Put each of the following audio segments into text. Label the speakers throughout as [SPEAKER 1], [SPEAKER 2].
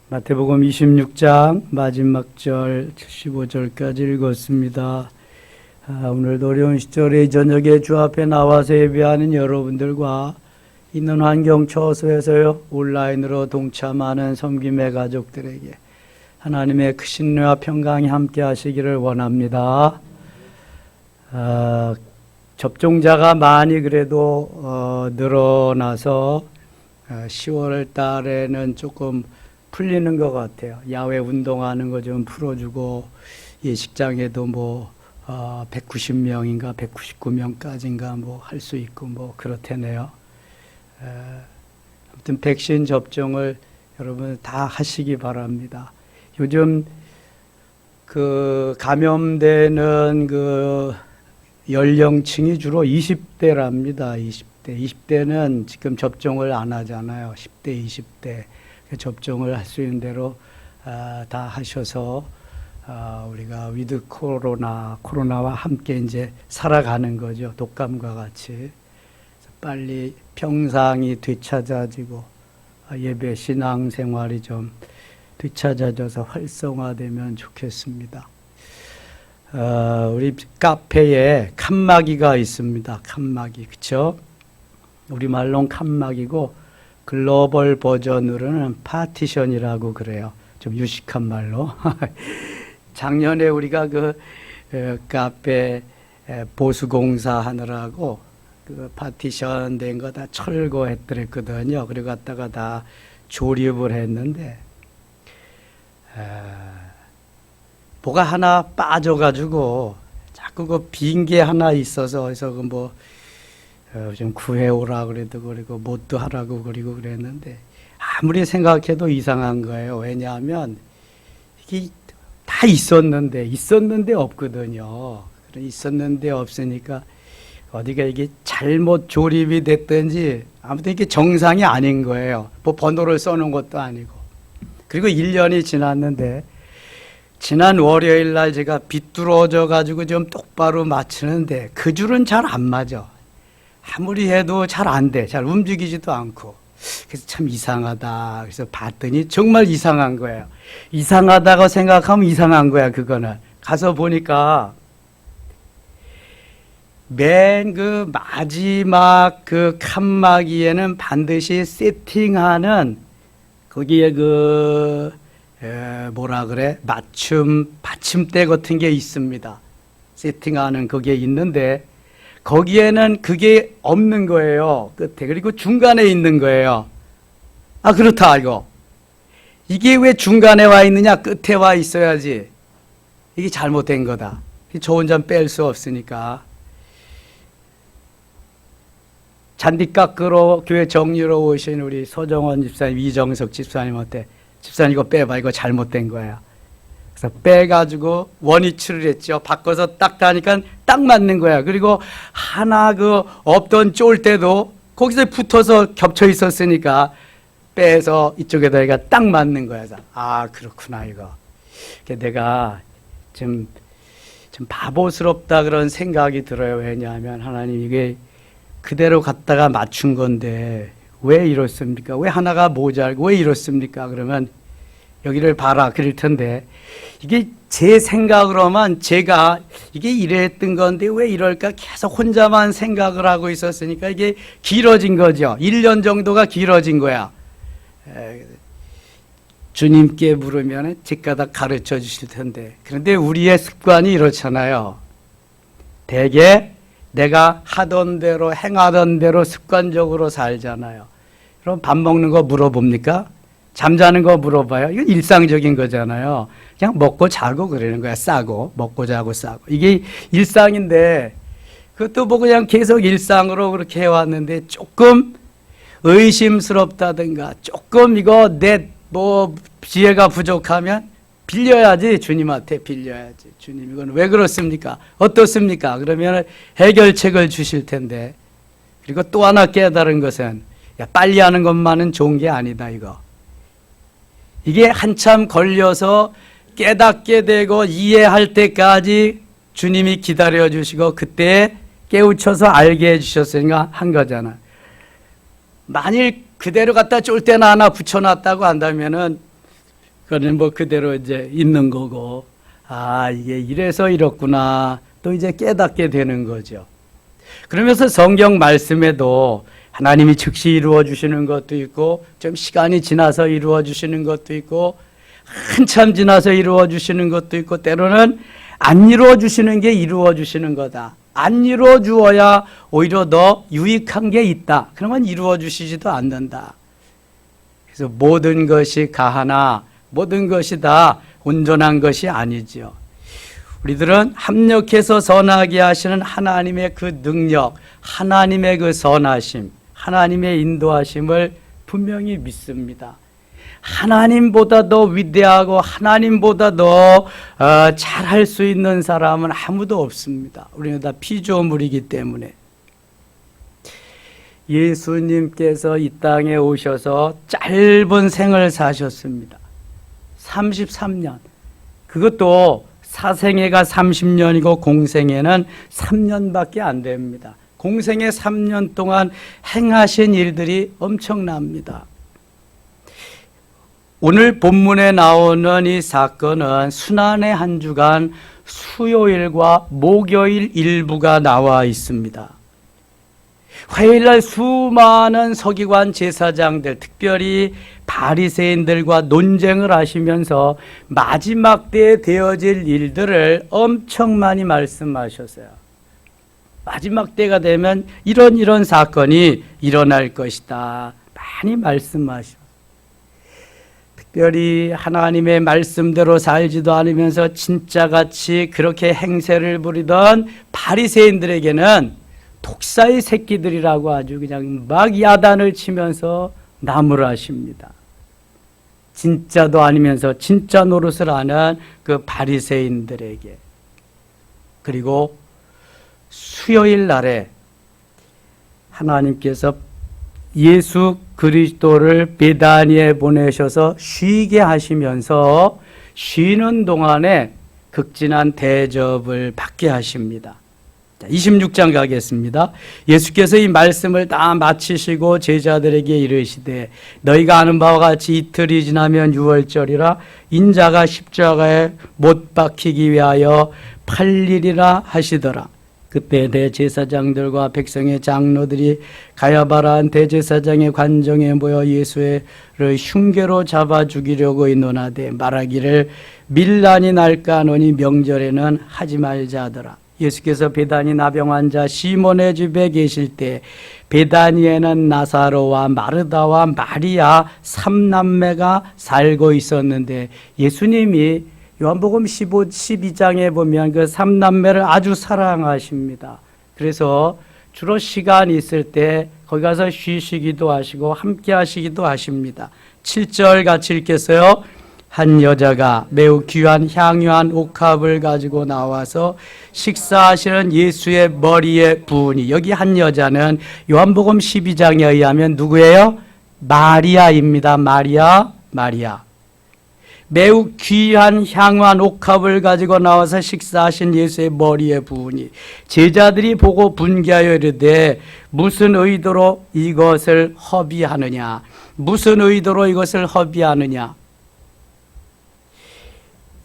[SPEAKER 1] 마태복음 26장 마지막 절 75절까지 읽었습니다. 오늘도 어려운 시절에 저녁에 주 앞에 나와서 예배하는 여러분들과 있는 환경 처소에서요 온라인으로 동참하는 섬김의 가족들에게 하나님의 크신 은혜와 평강이 함께 하시기를 원합니다. 접종자가 많이 그래도 늘어나서 10월 달에는 조금 풀리는 것 같아요. 야외 운동하는 거 좀 풀어주고 예식장에도 190명인가 199명까지인가 할 수 있고 그렇다네요. 아무튼 백신 접종을 여러분 다 하시기 바랍니다. 요즘 감염되는 연령층이 주로 20대랍니다. 20대는 지금 접종을 안 하잖아요. 10대, 20대. 접종을 할 수 있는 대로 다 하셔서 우리가 위드 코로나와 함께 이제 살아가는 거죠. 독감과 같이. 빨리 평상이 되찾아지고 예배 신앙 생활이 좀 되찾아져서 활성화되면 좋겠습니다. 우리 카페에 칸막이가 있습니다. 칸막이, 그쵸? 우리말로는 칸막이고 글로벌 버전으로는 파티션이라고 그래요. 좀 유식한 말로. 작년에 우리가 카페 보수공사 하느라고 파티션 된 거 다 철거했더랬거든요. 그리고 갔다가 다 조립을 했는데, 뭐가 하나 빠져가지고 자꾸 빈 게 하나 있어서 그래서 좀 구해오라 그리고 못도 하라고 그랬는데 아무리 생각해도 이상한 거예요. 왜냐하면 이게 다 있었는데 없거든요. 있었는데 없으니까 어디가 이게 잘못 조립이 됐든지 아무튼 이게 정상이 아닌 거예요. 번호를 써놓은 것도 아니고. 그리고 1년이 지났는데 지난 월요일 날 제가 비뚤어져 가지고 좀 똑바로 맞추는데 그 줄은 잘 안 맞아. 아무리 해도 잘 안 돼. 잘 움직이지도 않고. 그래서 참 이상하다. 그래서 봤더니 정말 이상한 거예요. 이상하다고 생각하면 이상한 거야, 그거는. 가서 보니까 맨 마지막 칸막이에는 반드시 세팅하는 거기에 받침대 같은 게 있습니다. 세팅하는 그게 있는데 거기에는 그게 없는 거예요. 끝에. 그리고 중간에 있는 거예요. 그렇다, 이거. 이게 왜 중간에 와 있느냐? 끝에 와 있어야지. 이게 잘못된 거다. 저 혼자 뺄 수 없으니까. 잔디 깎으러 교회 정리로 오신 우리 서정원 집사님, 이정석 집사님한테 집사님 이거 빼봐. 이거 잘못된 거야. 그래서 빼가지고 원위치를 했죠. 바꿔서 딱 다니까 딱 맞는 거야. 그리고 하나 없던 쫄대도 거기서 붙어서 겹쳐 있었으니까 빼서 이쪽에다 딱 맞는 거야. 그래서 그렇구나 이거. 내가 좀 바보스럽다 그런 생각이 들어요. 왜냐하면 하나님 이게 그대로 갖다가 맞춘 건데 왜 이렇습니까? 왜 하나가 모자라고 왜 이렇습니까? 그러면 여기를 봐라 그럴 텐데 이게 제 생각으로만 제가 이게 이랬던 건데 왜 이럴까 계속 혼자만 생각을 하고 있었으니까 이게 길어진 거죠. 1년 정도가 길어진 거야. 주님께 물으면 제가다 가르쳐 주실 텐데 그런데 우리의 습관이 이렇잖아요. 대개 내가 하던 대로 행하던 대로 습관적으로 살잖아요. 그럼 밥 먹는 거 물어봅니까? 잠자는 거 물어봐요. 이건 일상적인 거잖아요. 그냥 먹고 자고 그러는 거야. 싸고 먹고 자고 싸고 이게 일상인데 그것도 그냥 계속 일상으로 그렇게 해왔는데 조금 의심스럽다든가 조금 이거 내 지혜가 부족하면 빌려야지. 주님한테 빌려야지. 주님 이건 왜 그렇습니까? 어떻습니까? 그러면 해결책을 주실 텐데. 그리고 또 하나 깨달은 것은 빨리 하는 것만은 좋은 게 아니다 이거. 이게 한참 걸려서 깨닫게 되고 이해할 때까지 주님이 기다려 주시고 그때 깨우쳐서 알게 해주셨으니까 한 거잖아. 만일 그대로 갖다 쫄대나 하나 붙여놨다고 한다면은 그거는 뭐 그대로 이제 있는 거고, 아, 이게 이래서 이렇구나. 또 이제 깨닫게 되는 거죠. 그러면서 성경 말씀에도 하나님이 즉시 이루어 주시는 것도 있고, 좀 시간이 지나서 이루어 주시는 것도 있고, 한참 지나서 이루어 주시는 것도 있고, 때로는 안 이루어 주시는 게 이루어 주시는 거다. 안 이루어 주어야 오히려 더 유익한 게 있다. 그러면 이루어 주시지도 않는다. 그래서 모든 것이 가하나 모든 것이 다 온전한 것이 아니지요. 우리들은 합력해서 선하게 하시는 하나님의 그 능력, 하나님의 그 선하심, 하나님의 인도하심을 분명히 믿습니다. 하나님보다 더 위대하고 하나님보다 더 잘할 수 있는 사람은 아무도 없습니다. 우리는 다 피조물이기 때문에. 예수님께서 이 땅에 오셔서 짧은 생을 사셨습니다. 33년. 그것도 사생애가 30년이고 공생애는 3년밖에 안 됩니다. 공생애 3년 동안 행하신 일들이 엄청납니다. 오늘 본문에 나오는 이 사건은 순환의 한 주간 수요일과 목요일 일부가 나와 있습니다. 화요일날 수많은 서기관 제사장들, 특별히 바리새인들과 논쟁을 하시면서 마지막 때에 되어질 일들을 엄청 많이 말씀하셨어요. 마지막 때가 되면 이런 사건이 일어날 것이다. 많이 말씀하셨어요. 특별히 하나님의 말씀대로 살지도 않으면서 진짜같이 그렇게 행세를 부리던 바리새인들에게는 독사의 새끼들이라고 아주 그냥 막 야단을 치면서 나무라십니다. 진짜도 아니면서 진짜 노릇을 하는 그 바리새인들에게. 그리고 수요일 날에 하나님께서 예수 그리스도를 베다니에 보내셔서 쉬게 하시면서 쉬는 동안에 극진한 대접을 받게 하십니다. 26장 가겠습니다. 예수께서 이 말씀을 다 마치시고 제자들에게 이르시되 너희가 아는 바와 같이 이틀이 지나면 유월절이라 인자가 십자가에 못 박히기 위하여 팔리리라 하시더라. 그때 대제사장들과 백성의 장로들이 가야바라한 대제사장의 관정에 모여 예수를 흉계로 잡아 죽이려고 의논하되 말하기를 밀란이 날까 하노니 명절에는 하지 말자 하더라. 예수께서 베다니 나병 환자 시몬의 집에 계실 때 베다니에는 나사로와 마르다와 마리아 3남매가 살고 있었는데 예수님이 요한복음 12장에 보면 그 3남매를 아주 사랑하십니다. 그래서 주로 시간이 있을 때 거기 가서 쉬시기도 하시고 함께 하시기도 하십니다. 7절 같이 읽겠어요. 한 여자가 매우 귀한 향유한 옥합을 가지고 나와서 식사하시는 예수의 머리에 부으니, 여기 한 여자는 요한복음 12장에 의하면 누구예요? 마리아입니다. 마리아. 매우 귀한 향유한 옥합을 가지고 나와서 식사하신 예수의 머리에 부으니 제자들이 보고 분개하여 이르되 무슨 의도로 이것을 허비하느냐? 무슨 의도로 이것을 허비하느냐?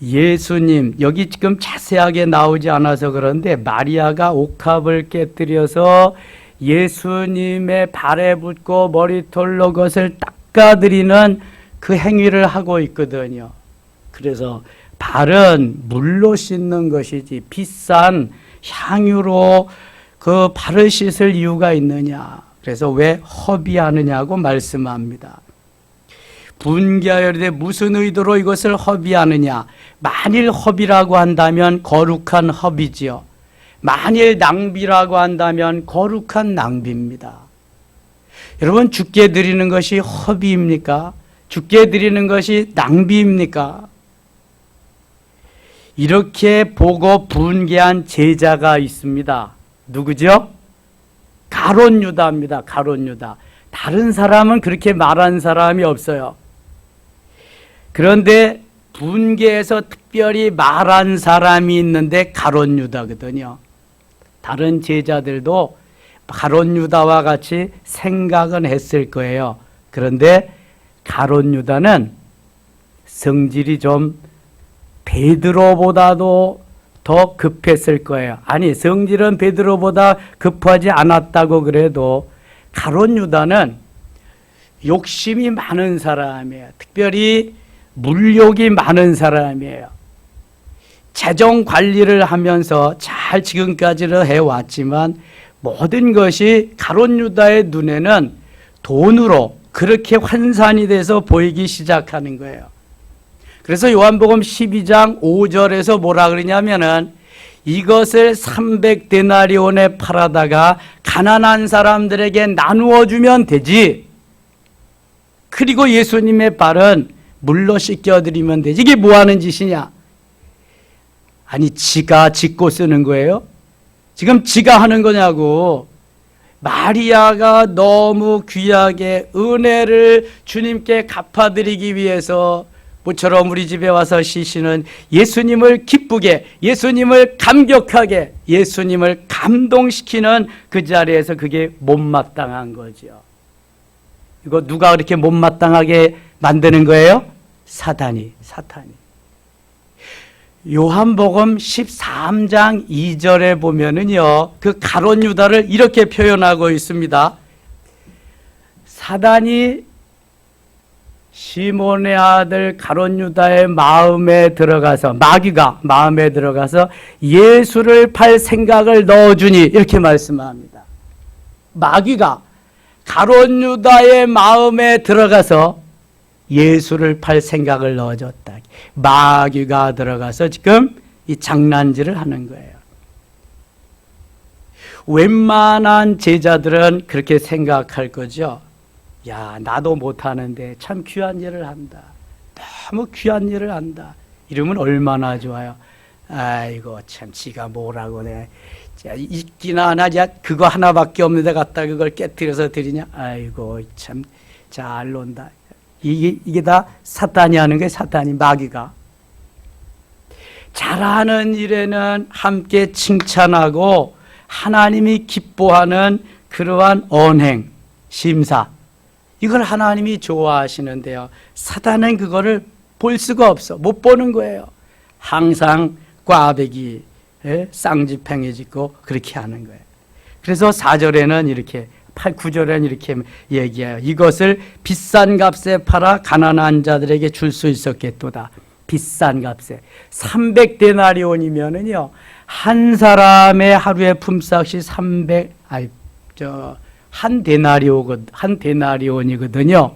[SPEAKER 1] 예수님, 여기 지금 자세하게 나오지 않아서 그런데 마리아가 옥합을 깨뜨려서 예수님의 발에 붓고 머리털로 그것을 닦아드리는 그 행위를 하고 있거든요. 그래서 발은 물로 씻는 것이지 비싼 향유로 그 발을 씻을 이유가 있느냐. 그래서 왜 허비하느냐고 말씀합니다. 분개하여 이르되 무슨 의도로 이것을 허비하느냐. 만일 허비라고 한다면 거룩한 허비지요. 만일 낭비라고 한다면 거룩한 낭비입니다. 여러분, 주께 드리는 것이 허비입니까? 주께 드리는 것이 낭비입니까? 이렇게 보고 분개한 제자가 있습니다. 누구죠? 가룟 유다입니다. 가룟 유다. 다른 사람은 그렇게 말한 사람이 없어요. 그런데 분개해서 특별히 말한 사람이 있는데 가룟 유다거든요. 다른 제자들도 가룟 유다와 같이 생각은 했을 거예요. 그런데 가룟 유다는 성질이 좀 베드로보다도 더 급했을 거예요. 아니, 성질은 베드로보다 급하지 않았다고 그래도 가룟 유다는 욕심이 많은 사람이에요. 특별히 물욕이 많은 사람이에요. 재정 관리를 하면서 잘 지금까지는 해왔지만 모든 것이 가룟 유다의 눈에는 돈으로 그렇게 환산이 돼서 보이기 시작하는 거예요. 그래서 요한복음 12장 5절에서 뭐라 그러냐면은 이것을 300데나리온에 팔아다가 가난한 사람들에게 나누어 주면 되지. 그리고 예수님의 발은 물로 씻겨드리면 되지. 이게 뭐 하는 짓이냐? 아니, 지가 짓고 쓰는 거예요? 지금 지가 하는 거냐고. 마리아가 너무 귀하게 은혜를 주님께 갚아드리기 위해서 모처럼 우리 집에 와서 쉬시는 예수님을 기쁘게, 예수님을 감격하게, 예수님을 감동시키는 그 자리에서 그게 못마땅한 거죠. 이거 누가 그렇게 못마땅하게 만드는 거예요? 사탄이. 요한복음 13장 2절에 보면은요, 그 가룟 유다를 이렇게 표현하고 있습니다. 사단이 시몬의 아들 가룟 유다의 마음에 들어가서, 마귀가 마음에 들어가서 예수를 팔 생각을 넣어주니, 이렇게 말씀합니다. 마귀가 가룟 유다의 마음에 들어가서 예수를 팔 생각을 넣어줬다. 마귀가 들어가서 지금 이 장난질을 하는 거예요. 웬만한 제자들은 그렇게 생각할 거죠. 야, 나도 못하는데 참 귀한 일을 한다. 너무 귀한 일을 한다. 이러면 얼마나 좋아요. 아이고, 참 지가 뭐라고 내. 있기나 하나, 그거 하나밖에 없는데 갖다 그걸 깨뜨려서 드리냐. 아이고, 참 잘 논다. 이게 다 사탄이 하는 거예요. 사탄이, 마귀가. 잘하는 일에는 함께 칭찬하고 하나님이 기뻐하는 그러한 언행, 심사, 이걸 하나님이 좋아하시는데요, 사탄은 그거를 볼 수가 없어. 못 보는 거예요. 항상 꽈배기, 쌍지팽이 짓고 그렇게 하는 거예요. 그래서 4절에는 이렇게, 9절에는 이렇게 얘기해요. 이것을 비싼 값에 팔아 가난한 자들에게 줄 수 있었겠도다. 비싼 값에. 300데나리온이면은요, 한 사람의 하루의 품삯이 한 데나리온이거든요.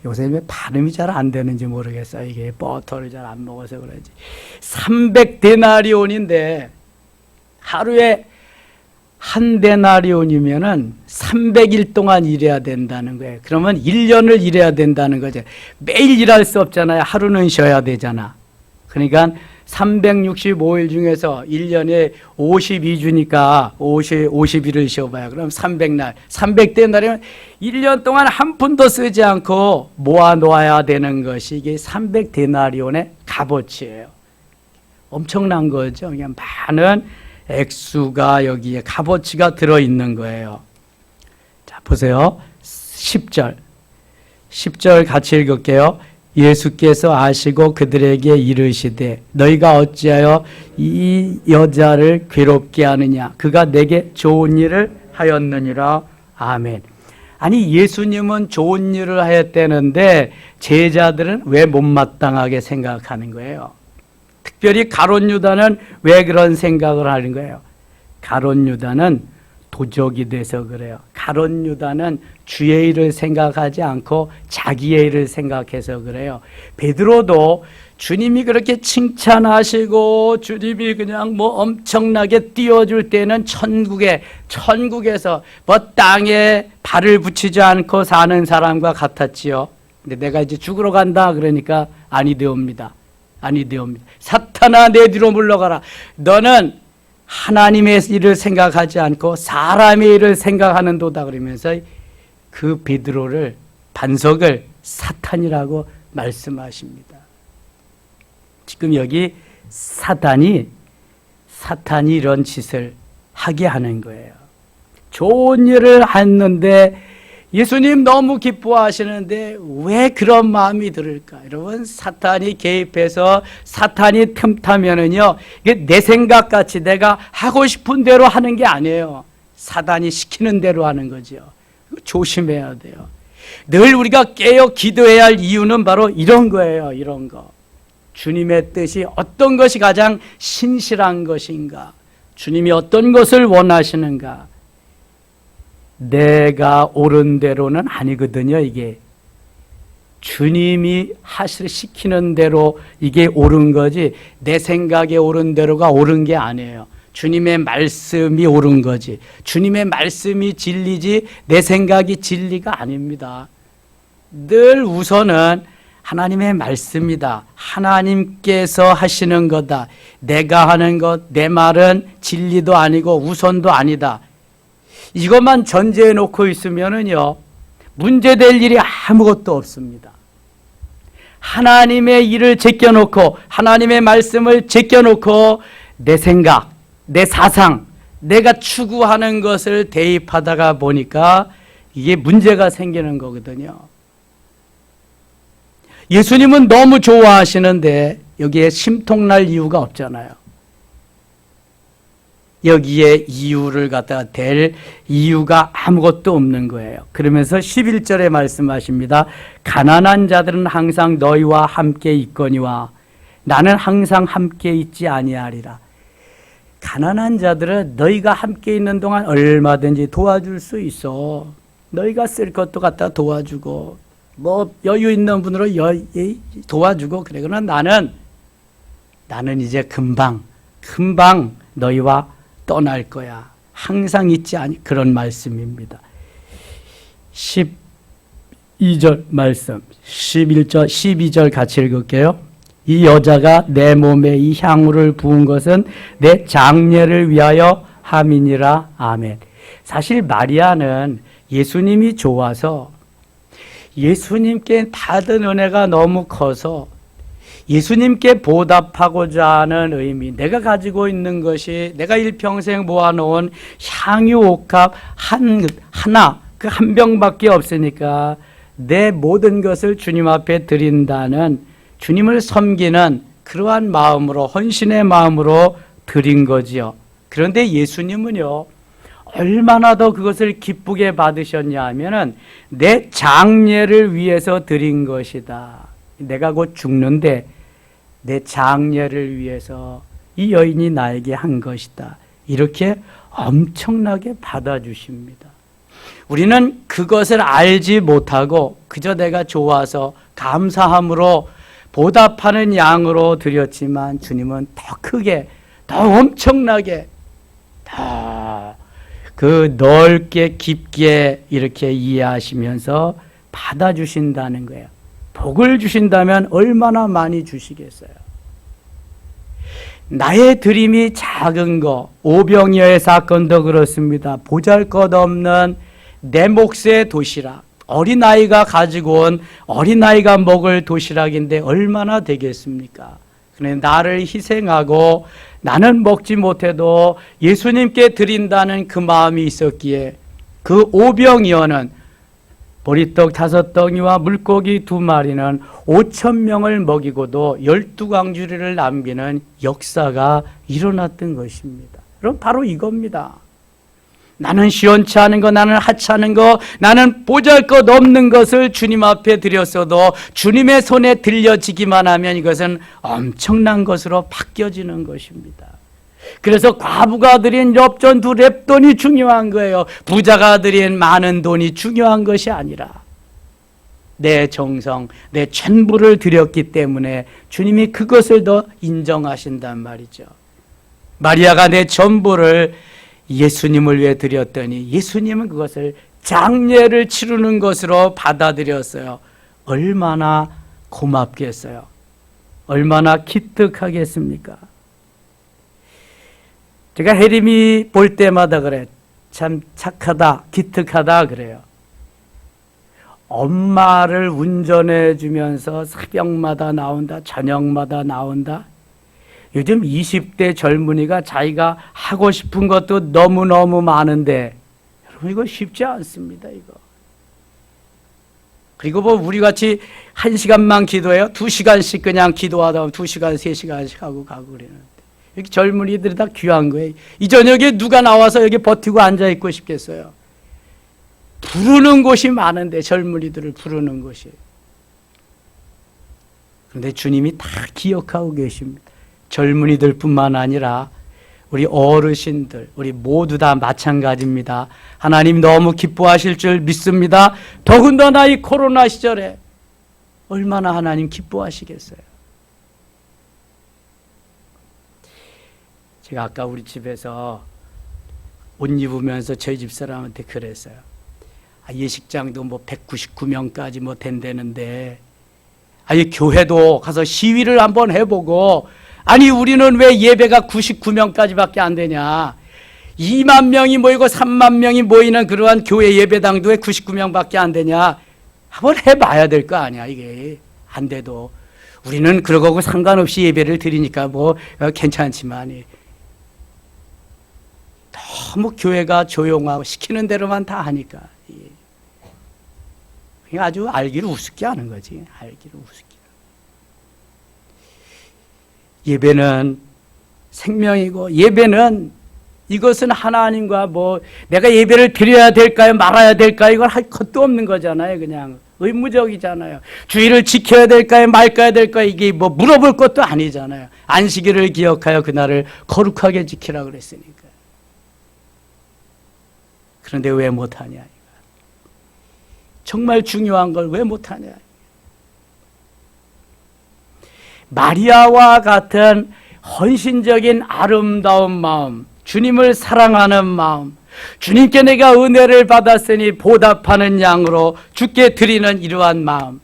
[SPEAKER 1] 요새 왜 발음이 잘 안 되는지 모르겠어요. 이게 버터를 잘 안 먹어서 그런지. 300데나리온인데 하루에 한 데나리온이면은 300일 동안 일해야 된다는 거예요. 그러면 1년을 일해야 된다는 거죠. 매일 일할 수 없잖아요. 하루는 쉬어야 되잖아. 그러니까 365일 중에서 1년에 52주니까 50일을 쉬어봐요. 그럼 300날, 300데나리온 1년 동안 한 푼도 쓰지 않고 모아놓아야 되는 것이 이게 300데나리온의 값어치예요. 엄청난 거죠. 그냥 많은 액수가 여기에 값어치가 들어있는 거예요. 자, 보세요. 10절 같이 읽을게요. 예수께서 아시고 그들에게 이르시되 너희가 어찌하여 이 여자를 괴롭게 하느냐, 그가 내게 좋은 일을 하였느니라. 아멘. 아니, 예수님은 좋은 일을 하였다는데 제자들은 왜 못마땅하게 생각하는 거예요? 특별히 가룟 유다는 왜 그런 생각을 하는 거예요? 가룟 유다는 도적이 돼서 그래요. 가룟 유다는 주의 일을 생각하지 않고 자기의 일을 생각해서 그래요. 베드로도 주님이 그렇게 칭찬하시고 주님이 그냥 뭐 엄청나게 띄워줄 때는 천국에서 뭐 땅에 발을 붙이지 않고 사는 사람과 같았지요. 근데 내가 이제 죽으러 간다 그러니까 아니되옵니다. 사탄아, 내 뒤로 물러가라. 너는 하나님의 일을 생각하지 않고 사람의 일을 생각하는도다. 그러면서 그 베드로를, 반석을 사탄이라고 말씀하십니다. 지금 여기 사탄이 이런 짓을 하게 하는 거예요. 좋은 일을 했는데 예수님 너무 기뻐하시는데 왜 그런 마음이 들을까? 여러분, 사탄이 개입해서 사탄이 틈타면은요, 이게 내 생각같이 내가 하고 싶은 대로 하는 게 아니에요. 사단이 시키는 대로 하는 거죠. 조심해야 돼요. 늘 우리가 깨어 기도해야 할 이유는 바로 이런 거예요. 이런 거. 주님의 뜻이 어떤 것이 가장 신실한 것인가? 주님이 어떤 것을 원하시는가? 내가 옳은 대로는 아니거든요. 이게 주님이 시키는 대로 이게 옳은 거지, 내 생각에 옳은 대로가 옳은 게 아니에요. 주님의 말씀이 옳은 거지, 주님의 말씀이 진리지 내 생각이 진리가 아닙니다. 늘 우선은 하나님의 말씀이다. 하나님께서 하시는 거다. 내가 하는 것, 내 말은 진리도 아니고 우선도 아니다. 이것만 전제해 놓고 있으면은요, 문제될 일이 아무것도 없습니다. 하나님의 일을 제껴놓고, 하나님의 말씀을 제껴놓고, 내 생각, 내 사상, 내가 추구하는 것을 대입하다가 보니까 이게 문제가 생기는 거거든요. 예수님은 너무 좋아하시는데 여기에 심통날 이유가 없잖아요. 여기에 이유를 갖다가 댈 이유가 아무것도 없는 거예요. 그러면서 11절에 말씀하십니다. 가난한 자들은 항상 너희와 함께 있거니와 나는 항상 함께 있지 아니하리라. 가난한 자들은 너희가 함께 있는 동안 얼마든지 도와줄 수 있어. 너희가 쓸 것도 갖다 도와주고, 뭐 여유 있는 분으로 도와주고 그래. 그러나 나는 이제 금방 너희와 떠날 거야. 항상 있지 않니? 그런 말씀입니다. 12절 말씀, 11절, 12절 같이 읽을게요. 이 여자가 내 몸에 이 향유를 부은 것은 내 장례를 위하여 함이니라. 아멘. 사실 마리아는 예수님이 좋아서, 예수님께 받은 은혜가 너무 커서 예수님께 보답하고자 하는 의미, 내가 가지고 있는 것이, 내가 일평생 모아놓은 향유 옥합 하나, 그 한 병밖에 없으니까 내 모든 것을 주님 앞에 드린다는, 주님을 섬기는 그러한 마음으로, 헌신의 마음으로 드린 거지요. 그런데 예수님은요, 얼마나 더 그것을 기쁘게 받으셨냐 하면은 내 장례를 위해서 드린 것이다. 내가 곧 죽는데 내 장례를 위해서 이 여인이 나에게 한 것이다. 이렇게 엄청나게 받아주십니다. 우리는 그것을 알지 못하고 그저 내가 좋아서 감사함으로 보답하는 양으로 드렸지만, 주님은 더 크게, 더 엄청나게, 더 그 넓게 깊게 이렇게 이해하시면서 받아주신다는 거예요. 복을 주신다면 얼마나 많이 주시겠어요. 나의 드림이 작은 거, 오병이어의 사건도 그렇습니다. 보잘것없는 내 몫의 도시락, 어린아이가 가지고 온, 어린아이가 먹을 도시락인데 얼마나 되겠습니까? 그런데 나를 희생하고 나는 먹지 못해도 예수님께 드린다는 그 마음이 있었기에 그 오병이어는 보리떡 5덩이와 물고기 2마리는 5,000명을 먹이고도 12광주리를 남기는 역사가 일어났던 것입니다. 그럼 바로 이겁니다. 나는 시원치 않은 거, 나는 하찮은 거, 나는 보잘것없는 것을 주님 앞에 드렸어도 주님의 손에 들려지기만 하면 이것은 엄청난 것으로 바뀌어지는 것입니다. 그래서 과부가 드린 엽전 2렙돈이 중요한 거예요. 부자가 드린 많은 돈이 중요한 것이 아니라 내 정성, 내 전부를 드렸기 때문에 주님이 그것을 더 인정하신단 말이죠. 마리아가 내 전부를 예수님을 위해 드렸더니 예수님은 그것을 장례를 치르는 것으로 받아들였어요. 얼마나 고맙겠어요. 얼마나 기특하겠습니까? 제가 혜림이 볼 때마다 그래. 참 착하다, 기특하다 그래요. 엄마를 운전해 주면서 새벽마다 나온다, 저녁마다 나온다. 요즘 20대 젊은이가 자기가 하고 싶은 것도 너무너무 많은데, 여러분 이거 쉽지 않습니다. 이거 그리고 뭐 우리 같이 1시간만 기도해요? 2시간씩 그냥 기도하다 보면 2시간, 3시간씩 하고 가고 그러는데. 이렇게 젊은이들이 다 귀한 거예요. 이 저녁에 누가 나와서 여기 버티고 앉아있고 싶겠어요? 부르는 곳이 많은데, 젊은이들을 부르는 곳이. 그런데 주님이 다 기억하고 계십니다. 젊은이들 뿐만 아니라 우리 어르신들, 우리 모두 다 마찬가지입니다. 하나님 너무 기뻐하실 줄 믿습니다. 더군다나 이 코로나 시절에 얼마나 하나님 기뻐하시겠어요. 제가 아까 우리 집에서 옷 입으면서 저희 집사람한테 그랬어요. 예식장도 뭐 199명까지 뭐 된다는데, 아니 교회도 가서 시위를 한번 해보고, 아니 우리는 왜 예배가 99명까지밖에 안 되냐? 2만 명이 모이고 3만 명이 모이는 그러한 교회 예배당도 왜 99명밖에 안 되냐? 한번 해봐야 될 거 아니야. 이게 안 돼도 우리는 그러고 상관없이 예배를 드리니까 뭐 괜찮지만, 너무 교회가 조용하고 시키는 대로만 다 하니까 아주 알기를 우습게 하는 거지. 알기를 우습게. 예배는 생명이고, 예배는 이것은 하나님과 뭐 내가 예배를 드려야 될까요 말아야 될까요 이걸 할 것도 없는 거잖아요. 그냥 의무적이잖아요. 주의를 지켜야 될까요 말까야 될까요 이게 뭐 물어볼 것도 아니잖아요. 안식일을 기억하여 그날을 거룩하게 지키라 그랬으니까. 그런데 왜 못하냐? 정말 중요한 걸 왜 못하냐? 마리아와 같은 헌신적인 아름다운 마음, 주님을 사랑하는 마음, 주님께 내가 은혜를 받았으니 보답하는 양으로 주께 드리는 이러한 마음,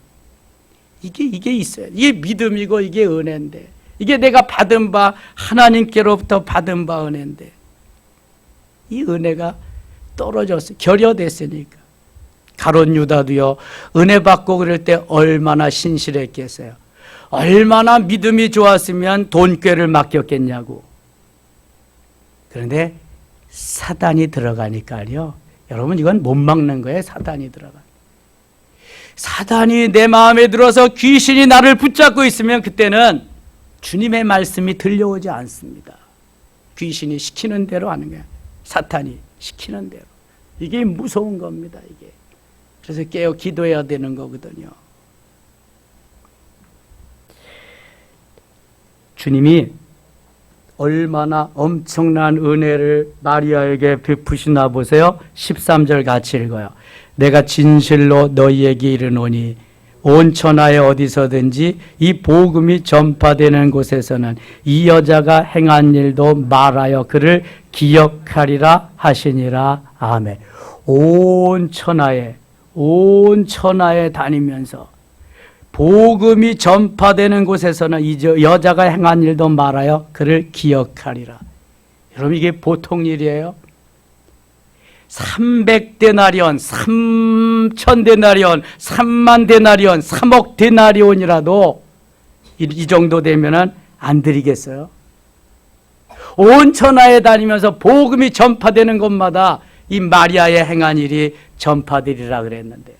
[SPEAKER 1] 이게 있어요. 이게 믿음이고 이게 은혜인데, 이게 내가 받은 바 하나님께로부터 받은 바 은혜인데, 이 은혜가 떨어졌어요. 결여됐으니까. 가룟 유다도요, 은혜 받고 그럴 때 얼마나 신실했겠어요. 얼마나 믿음이 좋았으면 돈꾀를 맡겼겠냐고. 그런데 사단이 들어가니까요, 여러분 이건 못 막는 거예요. 사단이 들어가. 사단이 내 마음에 들어서 귀신이 나를 붙잡고 있으면 그때는 주님의 말씀이 들려오지 않습니다. 귀신이 시키는 대로 하는 거예요. 사탄이 시키는 대로. 이게 무서운 겁니다. 이게. 그래서 깨어 기도해야 되는 거거든요. 주님이 얼마나 엄청난 은혜를 마리아에게 베푸시나 보세요. 13절 같이 읽어요. 내가 진실로 너희에게 이르노니 온 천하에 어디서든지 이 복음이 전파되는 곳에서는 이 여자가 행한 일도 말하여 그를 기억하리라 하시니라. 아멘. 온 천하에 다니면서 복음이 전파되는 곳에서는 이 여자가 행한 일도 말하여 그를 기억하리라. 여러분 이게 보통 일이에요? 300데나리온, 3000데나리온, 3만데나리온, 3억데나리온이라도 이 정도 되면은 안 드리겠어요? 온 천하에 다니면서 복음이 전파되는 곳마다 이 마리아의 행한 일이 전파되리라 그랬는데요.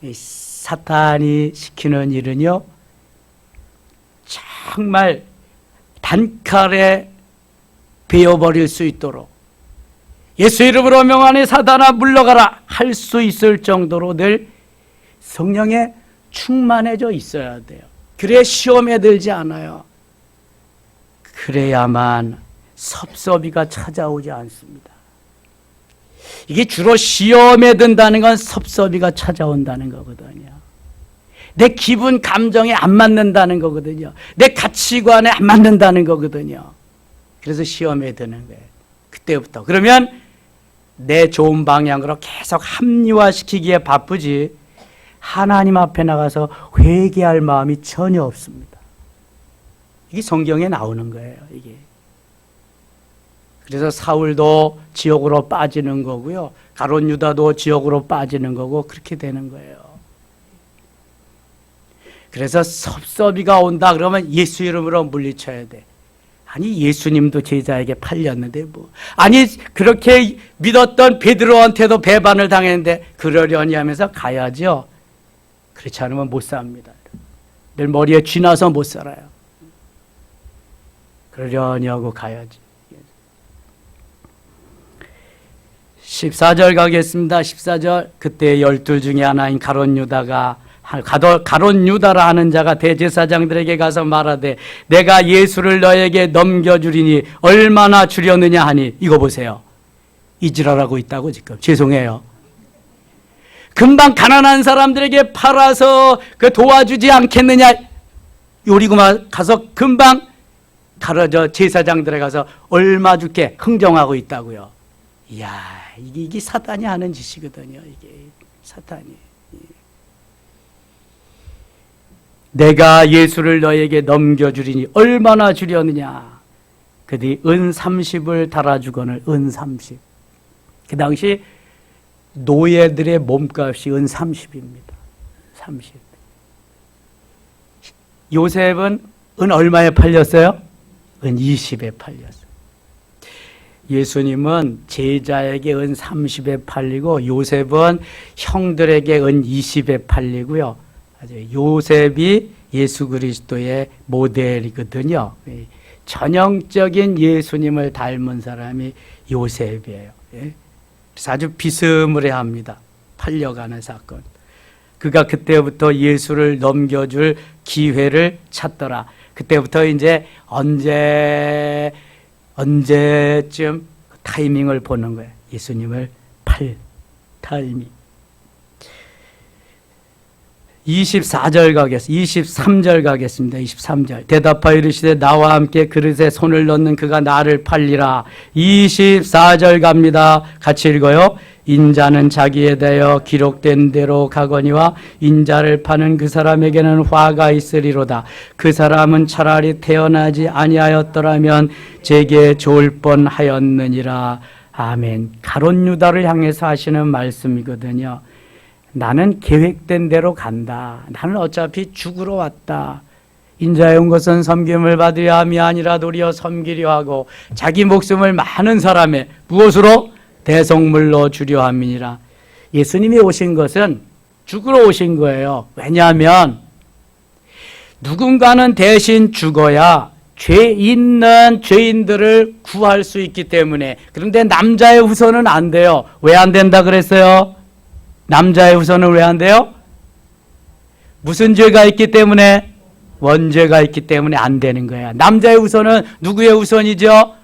[SPEAKER 1] 이 사탄이 시키는 일은요, 정말 단칼에 베어버릴 수 있도록, 예수 이름으로 명하니 사단아 물러가라 할 수 있을 정도로 늘 성령에 충만해져 있어야 돼요. 그래야 시험에 들지 않아요. 그래야만 섭섭이가 찾아오지 않습니다. 이게 주로 시험에 든다는 건 섭섭이가 찾아온다는 거거든요. 내 기분 감정에 안 맞는다는 거거든요. 내 가치관에 안 맞는다는 거거든요. 그래서 시험에 드는 거예요. 그때부터. 그러면 내 좋은 방향으로 계속 합리화시키기에 바쁘지 하나님 앞에 나가서 회개할 마음이 전혀 없습니다. 이게 성경에 나오는 거예요. 이게. 그래서 사울도 지옥으로 빠지는 거고요. 가룟 유다도 지옥으로 빠지는 거고 그렇게 되는 거예요. 그래서 섭섭이가 온다 그러면 예수 이름으로 물리쳐야 돼. 아니 예수님도 제자에게 팔렸는데 뭐 아니 그렇게 믿었던 베드로한테도 배반을 당했는데 그러려니 하면서 가야죠. 그렇지 않으면 못 삽니다. 늘 머리에 쥐나서 못 살아요. 그러려니 하고 가야지. 14절 가겠습니다. 14절. 그때 12 중에 하나인 가룟 유다가 가룟 유다라 하는 자가 대제사장들에게 가서 말하되 내가 예수를 너에게 넘겨주리니 얼마나 주려느냐 하니 이거 보세요. 이지랄하고 있다고 지금. 죄송해요. 금방 가난한 사람들에게 팔아서 그 도와주지 않겠느냐. 요리구만 가서 금방 가르쳐 제사장들에 가서 얼마 줄게 흥정하고 있다고요. 이야, 이게 사탄이 하는 짓이거든요. 이게 사탄이. 내가 예수를 너에게 넘겨주리니 얼마나 주려느냐. 그들이 은 30을 달아주거늘. 은 30. 그 당시 노예들의 몸값이 은 30입니다. 30. 요셉은 은 얼마에 팔렸어요? 은 20에 팔렸어요. 예수님은 제자에게 은 30에 팔리고 요셉은 형들에게 은 20에 팔리고요. 요셉이 예수 그리스도의 모델이거든요. 전형적인 예수님을 닮은 사람이 요셉이에요. 그래서 아주 비스무리합니다. 팔려가는 사건. 그가 그때부터 예수를 넘겨줄 기회를 찾더라. 그때부터 이제 언제쯤 타이밍을 보는 거예요. 예수님을 팔 타이밍. 23절 가겠습니다. 23절. 대답하여 이르시되 나와 함께 그릇에 손을 넣는 그가 나를 팔리라. 24절 갑니다. 같이 읽어요. 인자는 자기에 대하여 기록된 대로 가거니와 인자를 파는 그 사람에게는 화가 있으리로다. 그 사람은 차라리 태어나지 아니하였더라면 제게 좋을 뻔하였느니라. 아멘. 가룟 유다를 향해서 하시는 말씀이거든요. 나는 계획된 대로 간다. 나는 어차피 죽으러 왔다. 인자에 온 것은 섬김을 받으려 함이 아니라 도리어 섬기려 하고 자기 목숨을 많은 사람의 무엇으로? 대속물로 주려 함이니라. 예수님이 오신 것은 죽으러 오신 거예요. 왜냐하면 누군가는 대신 죽어야 죄 있는 죄인들을 구할 수 있기 때문에. 그런데 남자의 후손은 안 돼요. 왜 안 된다 그랬어요? 남자의 후손은 왜 안 돼요? 무슨 죄가 있기 때문에? 원죄가 있기 때문에 안 되는 거야. 남자의 후손은 누구의 후손이죠?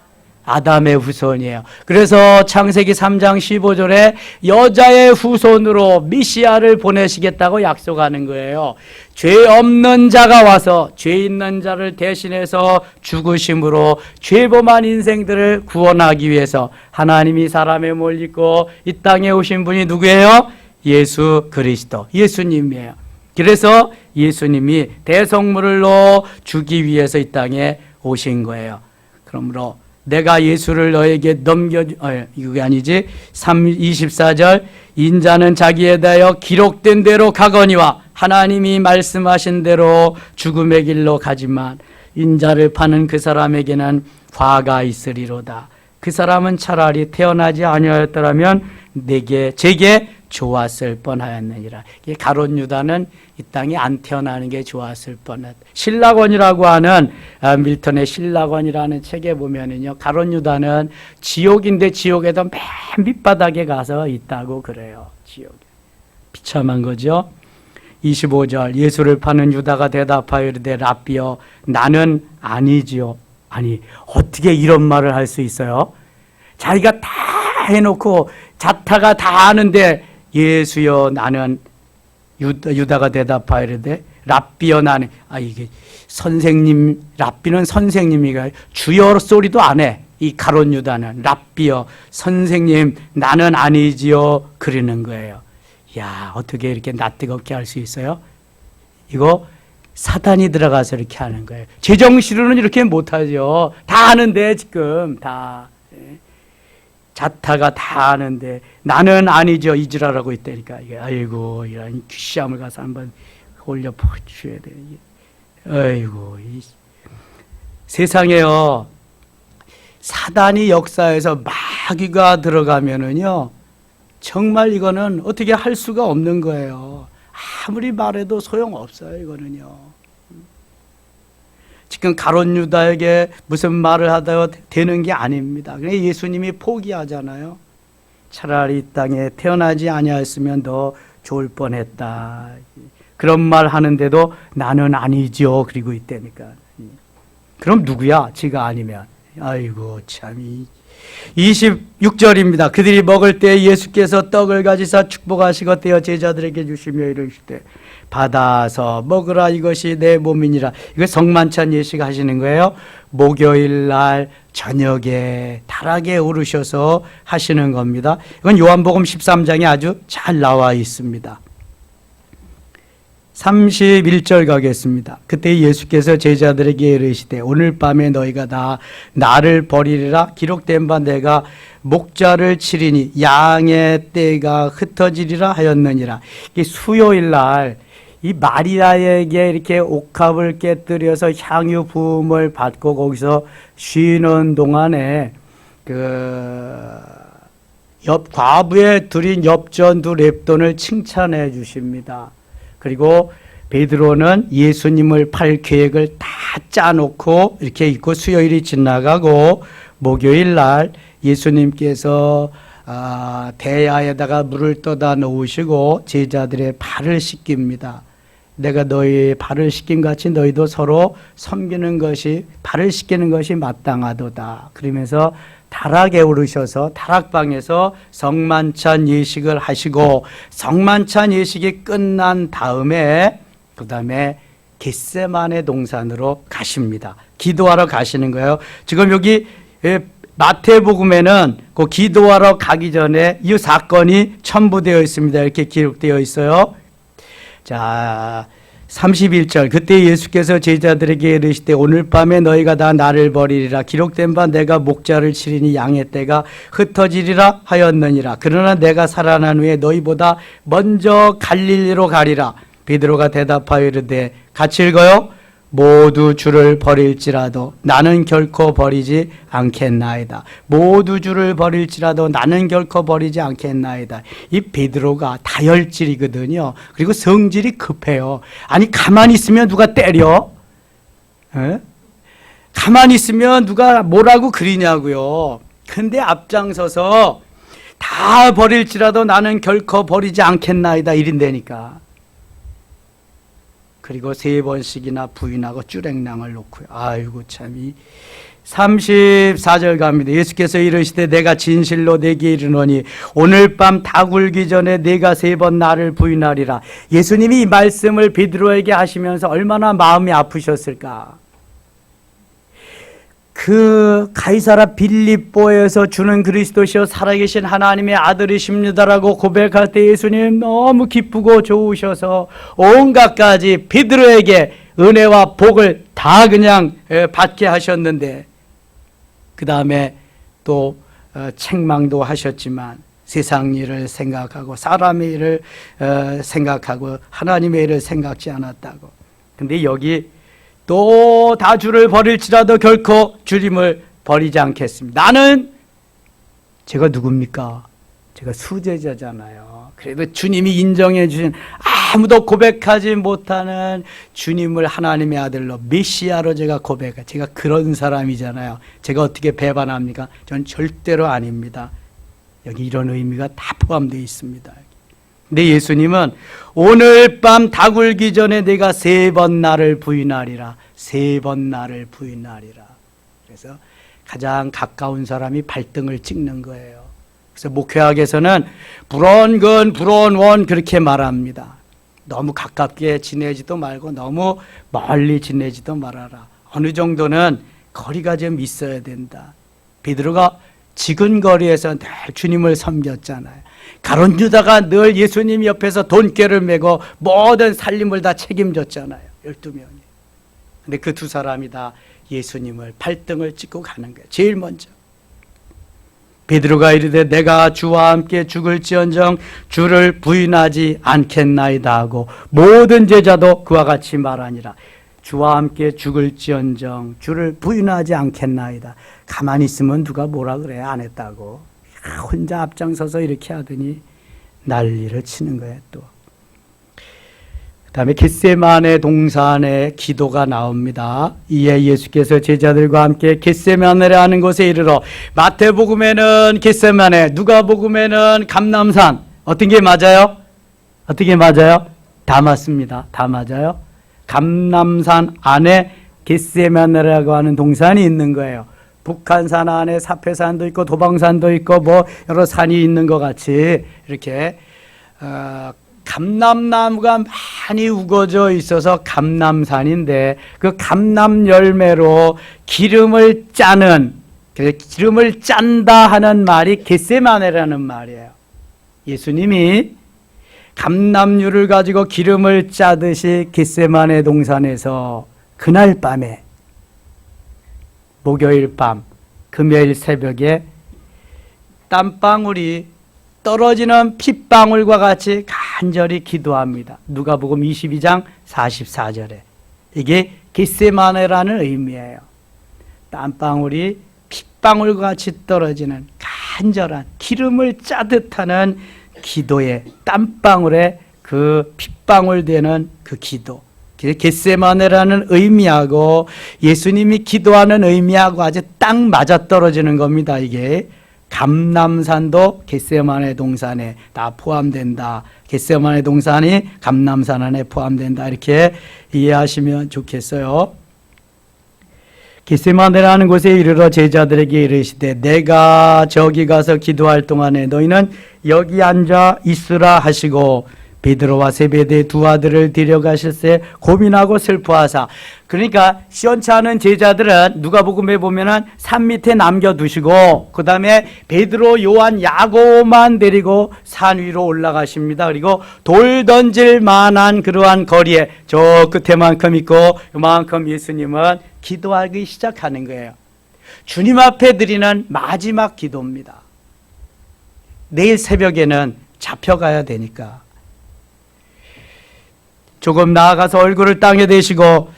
[SPEAKER 1] 아담의 후손이에요. 그래서 창세기 3장 15절에 여자의 후손으로 메시아를 보내시겠다고 약속하는 거예요. 죄 없는 자가 와서 죄 있는 자를 대신해서 죽으심으로 죄범한 인생들을 구원하기 위해서 하나님이 사람의 몸을 입고 이 땅에 오신 분이 누구예요? 예수 그리스도, 예수님이에요. 그래서 예수님이 대속물로 주기 위해서 이 땅에 오신 거예요. 그러므로 내가 예수를 너에게 이게 아니지. 24절. 인자는 자기에 대하여 기록된 대로 가거니와 하나님이 말씀하신 대로 죽음의 길로 가지만 인자를 파는 그 사람에게는 화가 있으리로다. 그 사람은 차라리 태어나지 아니하였더라면 제게 좋았을 뻔하였느니라. 가룟 유다는 이 땅에 안 태어나는 게 좋았을 뻔했다. 신라권이라고 하는 밀턴의 신라권이라는 책에 보면은요, 가룟 유다는 지옥인데 지옥에도 맨 밑바닥에 가서 있다고 그래요. 지옥에. 비참한 거죠. 25절. 예수를 파는 유다가 대답하여 이르되 랍비여 나는 아니지요. 아니 어떻게 이런 말을 할 수 있어요? 자기가 다 해놓고 자타가 다 아는데 예수여 나는 유다가 대답하여 이르되 랍비여 나는 이게 선생님 랍비는 선생님이가 주여 소리도 안 해. 이 가룟 유다는 랍비여 선생님 나는 아니지요 그러는 거예요. 야 어떻게 이렇게 낯뜨겁게 할 수 있어요? 이거 사탄이 들어가서 이렇게 하는 거예요. 제정신으로는 이렇게 못하죠. 다 아는데 지금 다 자타가 다 아는데 나는 아니죠 이지랄하고 있다니까. 이게 아이고 이런 귀시함을 가서 한번 올려 보여줘야 돼. 아이고 세상에요, 사단이 역사에서 마귀가 들어가면은요, 정말 이거는 어떻게 할 수가 없는 거예요. 아무리 말해도 소용없어요, 이거는요. 지금 가룟 유다에게 무슨 말을 하다가 되는 게 아닙니다. 그냥 예수님이 포기하잖아요. 차라리 이 땅에 태어나지 아니하였으면 더 좋을 뻔했다. 그런 말 하는데도 나는 아니죠. 그리고 이때니까. 그럼 누구야? 지가 아니면. 아이고 참. 26절입니다. 그들이 먹을 때 예수께서 떡을 가지사 축복하시고 떼어 제자들에게 주시며 이르시되 받아서 먹으라, 이것이 내 몸이니라. 이거 성만찬 예식 하시는 거예요. 목요일 날 저녁에 다락에 오르셔서 하시는 겁니다. 이건 요한복음 13장에 아주 잘 나와 있습니다. 31절 가겠습니다. 그때 예수께서 제자들에게 이르시되 오늘 밤에 너희가 다 나를 버리리라. 기록된 바 내가 목자를 치리니 양의 떼가 흩어지리라 하였느니라. 이 수요일 날 이 마리아에게 이렇게 옥합을 깨뜨려서 향유 부음을 받고 거기서 쉬는 동안에 과부에 드린 엽전 2렙돈을 칭찬해 주십니다. 그리고 베드로는 예수님을 팔 계획을 다 짜놓고 이렇게 있고, 수요일이 지나가고 목요일 날 예수님께서 대야에다가 물을 떠다 놓으시고 제자들의 발을 씻깁니다. 내가 너희 발을 씻긴 같이 너희도 서로 섬기는 것이, 발을 씻기는 것이 마땅하도다. 그러면서 다락에 오르셔서 다락방에서 성만찬 예식을 하시고, 성만찬 예식이 끝난 다음에 그 다음에 겟세마네 동산으로 가십니다. 기도하러 가시는 거예요. 지금 여기 마태복음에는 그 기도하러 가기 전에 이 사건이 첨부되어 있습니다. 이렇게 기록되어 있어요. 자, 31절. 그때 예수께서 제자들에게 이르시되 오늘 밤에 너희가 다 나를 버리리라. 기록된 바 내가 목자를 치리니 양의 떼가 흩어지리라 하였느니라. 그러나 내가 살아난 후에 너희보다 먼저 갈릴리로 가리라. 베드로가 대답하여 이르되, 같이 읽어요. 모두 주를 버릴지라도 나는 결코 버리지 않겠나이다. 모두 주를 버릴지라도 나는 결코 버리지 않겠나이다. 이 베드로가 다혈질이거든요. 그리고 성질이 급해요. 아니 가만히 있으면 누가 때려? 에? 가만히 있으면 누가 뭐라고 그리냐고요. 근데 앞장서서 다 버릴지라도 나는 결코 버리지 않겠나이다 이른다니까. 그리고 3번씩이나 부인하고 쭈랭랑을 놓고요. 아이고 참. 34절 갑니다. 예수께서 이르시되 내가 진실로 내게 이르노니 오늘 밤 다 굴기 전에 내가 3번 나를 부인하리라. 예수님이 이 말씀을 베드로에게 하시면서 얼마나 마음이 아프셨을까. 그 가이사라 빌립보에서 주는 그리스도시여 살아계신 하나님의 아들이십니다라고 고백할 때 예수님 너무 기쁘고 좋으셔서 온갖 가지 베드로에게 은혜와 복을 다 그냥 받게 하셨는데, 그 다음에 또 책망도 하셨지만 세상 일을 생각하고 사람의 일을 생각하고 하나님의 일을 생각지 않았다고. 근데 여기 또 다 주를 버릴지라도 결코 주님을 버리지 않겠습니다. 나는, 제가 누굽니까? 제가 수제자잖아요. 그래도 주님이 인정해 주신, 아무도 고백하지 못하는 주님을 하나님의 아들로 메시아로 제가 고백해. 제가 그런 사람이잖아요. 제가 어떻게 배반합니까? 전 절대로 아닙니다. 여기 이런 의미가 다 포함되어 있습니다. 근데 예수님은 오늘 밤 다 굴기 전에 내가 3번 나를 부인하리라. 3번 나를 부인하리라. 그래서 가장 가까운 사람이 발등을 찍는 거예요. 그래서 목회학에서는 불언근 불언원 그렇게 말합니다. 너무 가깝게 지내지도 말고 너무 멀리 지내지도 말아라. 어느 정도는 거리가 좀 있어야 된다. 베드로가 지근거리에서 늘 주님을 섬겼잖아요. 가룟 유다가 늘 예수님 옆에서 돈깨를 메고 모든 살림을 다 책임졌잖아요. 12명이. 근데 그 두 사람이 다 예수님을 발등을 찍고 가는 거예요. 제일 먼저. 베드로가 이르되 내가 주와 함께 죽을지언정 주를 부인하지 않겠나이다 하고 모든 제자도 그와 같이 말하니라. 주와 함께 죽을지언정 주를 부인하지 않겠나이다. 가만히 있으면 누가 뭐라 그래, 안 했다고. 혼자 앞장서서 이렇게 하더니 난리를 치는 거예요. 또 그다음에 겟세마네 동산에 기도가 나옵니다. 이에 예수께서 제자들과 함께 겟세마네라는 곳에 이르러, 마태복음에는 겟세마네, 누가복음에는 감람산. 어떤 게 맞아요? 어떻게 맞아요? 다 맞습니다. 다 맞아요. 감람산 안에 겟세마네라고 하는 동산이 있는 거예요. 북한산 안에 사패산도 있고 도방산도 있고 뭐 여러 산이 있는 것 같이 이렇게 감람나무가 많이 우거져 있어서 감람산인데, 그 감람 열매로 기름을 짜는, 기름을 짠다 하는 말이 겟세마네라는 말이에요. 예수님이 감람류를 가지고 기름을 짜듯이 겟세마네 동산에서 그날 밤에, 목요일 밤, 금요일 새벽에 땀방울이 떨어지는 핏방울과 같이 간절히 기도합니다. 누가복음 22장 44절에. 이게 겟세마네라는 의미예요. 땀방울이 핏방울과 같이 떨어지는 간절한 기름을 짜듯 하는 기도의 땀방울에 그 핏방울 되는 그 기도. 겟세마네라는 의미하고 예수님이 기도하는 의미하고 아주 딱 맞아떨어지는 겁니다. 이게 감람산도 겟세마네 동산에 다 포함된다. 겟세마네 동산이 감람산 안에 포함된다. 이렇게 이해하시면 좋겠어요. 겟세마네라는 곳에 이르러 제자들에게 이르시되, 내가 저기 가서 기도할 동안에 너희는 여기 앉아 있으라 하시고, 베드로와 세베대의 두 아들을 데려가실세 고민하고 슬퍼하사. 그러니까 시원치 않은 제자들은 누가복음에 보면은 산 밑에 남겨두시고, 그 다음에 베드로, 요한, 야고만 데리고 산 위로 올라가십니다. 그리고 돌 던질 만한 그러한 거리에 저 끝에만큼 있고 이만큼 예수님은 기도하기 시작하는 거예요. 주님 앞에 드리는 마지막 기도입니다. 내일 새벽에는 잡혀가야 되니까. 조금 나아가서 얼굴을 땅에 대시고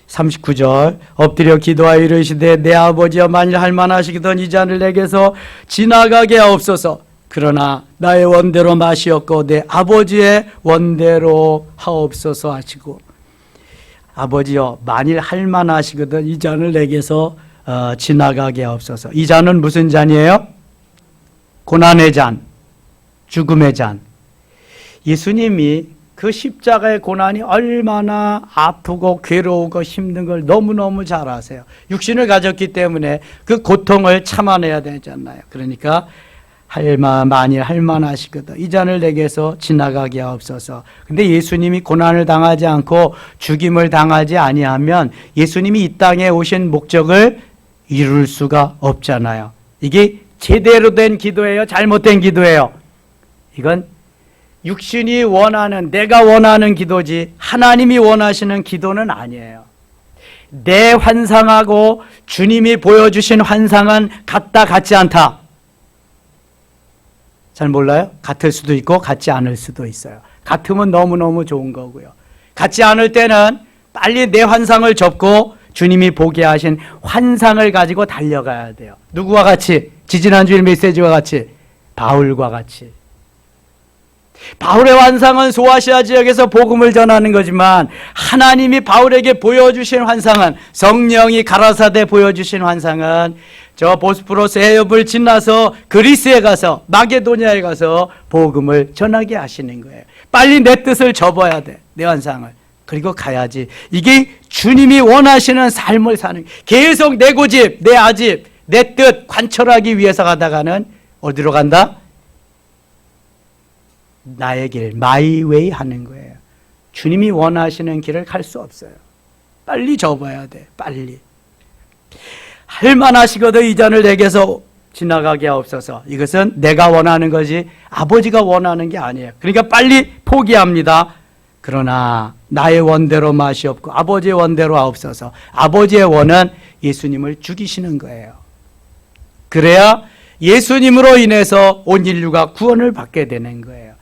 [SPEAKER 1] 39절 엎드려 기도하여 이르시되, 내 아버지여, 만일 할만하시거든 이 잔을 내게서 지나가게 하옵소서. 그러나 나의 원대로 마시옵고 내 아버지의 원대로 하옵소서 하시고, 아버지여, 만일 할만하시거든 이 잔을 내게서 지나가게 하옵소서. 이 잔은 무슨 잔이에요? 고난의 잔, 죽음의 잔. 예수님이 그 십자가의 고난이 얼마나 아프고 괴로우고 힘든 걸 너무너무 잘 아세요. 육신을 가졌기 때문에 그 고통을 참아내야 되잖아요. 그러니까 만일 할만하시거든 이 잔을 내게서 지나가게 하옵소서. 근데 예수님이 고난을 당하지 않고 죽임을 당하지 아니하면 예수님이 이 땅에 오신 목적을 이룰 수가 없잖아요. 이게 제대로 된 기도예요? 잘못된 기도예요? 이건 육신이 원하는, 내가 원하는 기도지 하나님이 원하시는 기도는 아니에요. 내 환상하고 주님이 보여주신 환상은 같다, 같지 않다. 잘 몰라요? 같을 수도 있고 같지 않을 수도 있어요. 같으면 너무너무 좋은 거고요. 같지 않을 때는 빨리 내 환상을 접고 주님이 보게 하신 환상을 가지고 달려가야 돼요. 누구와 같이? 지지난주일 메시지와 같이, 바울과 같이. 바울의 환상은 소아시아 지역에서 복음을 전하는 거지만, 하나님이 바울에게 보여주신 환상은, 성령이 가라사대 보여주신 환상은 저 보스포러스 해협을 지나서 그리스에 가서, 마게도니아에 가서 복음을 전하게 하시는 거예요. 빨리 내 뜻을 접어야 돼, 내 환상을. 그리고 가야지. 이게 주님이 원하시는 삶을 사는, 계속 내 고집, 내 아집, 내 뜻 관철하기 위해서 가다가는 어디로 간다? 나의 길, 마이 웨이 하는 거예요. 주님이 원하시는 길을 갈 수 없어요. 빨리 접어야 돼, 빨리. 할만하시거든 이 잔을 내게서 지나가게 하옵소서. 이것은 내가 원하는 거지 아버지가 원하는 게 아니에요. 그러니까 빨리 포기합니다. 그러나 나의 원대로 마시옵고 아버지의 원대로 하옵소서. 아버지의 원은 예수님을 죽이시는 거예요. 그래야 예수님으로 인해서 온 인류가 구원을 받게 되는 거예요.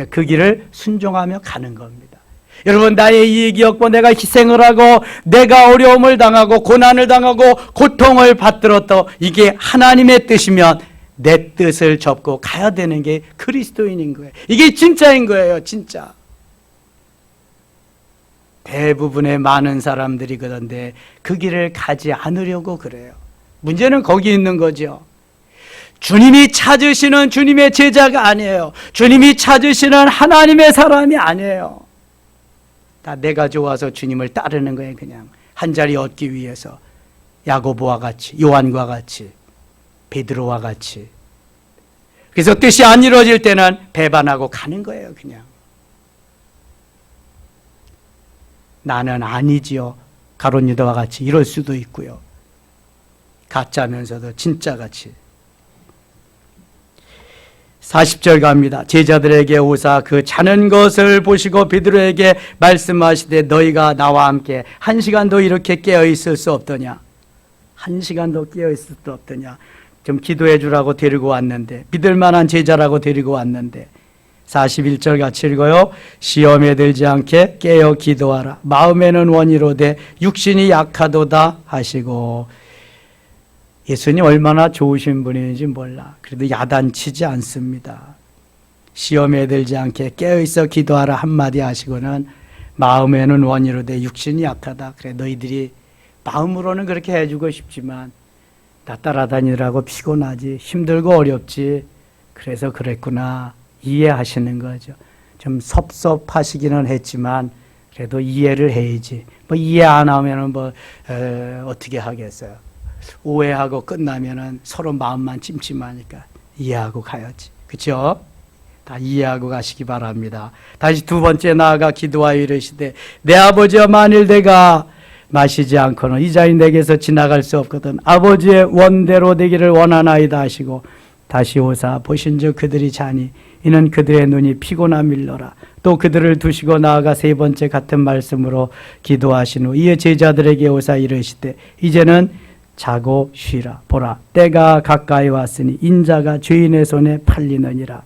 [SPEAKER 1] 그 길을 순종하며 가는 겁니다. 여러분, 나의 이익이 없고 내가 희생을 하고 내가 어려움을 당하고 고난을 당하고 고통을 받들었다, 이게 하나님의 뜻이면 내 뜻을 접고 가야 되는 게 그리스도인인 거예요. 이게 진짜인 거예요. 진짜. 대부분의 많은 사람들이 그런데 그 길을 가지 않으려고 그래요. 문제는 거기 있는 거죠. 주님이 찾으시는 주님의 제자가 아니에요. 주님이 찾으시는 하나님의 사람이 아니에요. 다 내가 좋아서 주님을 따르는 거예요. 그냥 한 자리 얻기 위해서. 야고보와 같이, 요한과 같이, 베드로와 같이. 그래서 뜻이 안 이루어질 때는 배반하고 가는 거예요. 그냥 나는 아니지요. 가룟 유다와 같이 이럴 수도 있고요. 가짜면서도 진짜같이. 40절 갑니다. 제자들에게 오사 그 자는 것을 보시고 베드로에게 말씀하시되 너희가 나와 함께 1시간도 이렇게 깨어있을 수 없더냐. 1시간도 깨어있을 수 없더냐. 좀 기도해 주라고 데리고 왔는데, 믿을 만한 제자라고 데리고 왔는데. 41절 같이 읽어요. 시험에 들지 않게 깨어 기도하라. 마음에는 원이로되 육신이 약하도다 하시고. 예수님 얼마나 좋으신 분인지 몰라. 그래도 야단치지 않습니다. 시험에 들지 않게 깨어있어 기도하라 한마디 하시고는 마음에는 원이로되 육신이 약하다. 그래, 너희들이 마음으로는 그렇게 해주고 싶지만 나 따라다니라고 피곤하지, 힘들고 어렵지, 그래서 그랬구나 이해하시는 거죠. 좀 섭섭하시기는 했지만 그래도 이해를 해야지. 뭐 이해 안 하면은 어떻게 하겠어요. 오해하고 끝나면은 서로 마음만 찜찜하니까 이해하고 가야지. 그렇죠? 다 이해하고 가시기 바랍니다. 다시 두 번째 나아가 기도하여 이르시되 내 아버지여 만일 내가 마시지 않고는 이 자리 내게서 지나갈 수 없거든 아버지의 원대로 되기를 원하나이다 하시고 다시 오사 보신즉 그들이 자니 이는 그들의 눈이 피곤함일러라. 또 그들을 두시고 나아가 세 번째 같은 말씀으로 기도하신 후 이에 제자들에게 오사 이르시되 이제는 자고 쉬라. 보라 때가 가까이 왔으니 인자가 죄인의 손에 팔리느니라.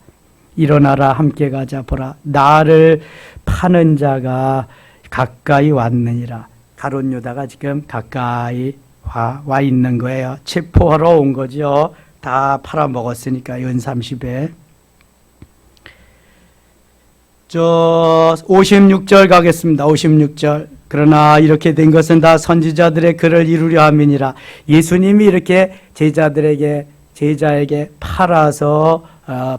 [SPEAKER 1] 일어나라 함께 가자. 보라 나를 파는 자가 가까이 왔느니라. 가룟 유다가 지금 가까이 와 있는 거예요. 체포하러 온 거죠. 다 팔아먹었으니까 연 30에. 56절 가겠습니다. 56절. 그러나 이렇게 된 것은 다 선지자들의 글을 이루려 함이니라. 예수님이 이렇게 제자에게 팔아서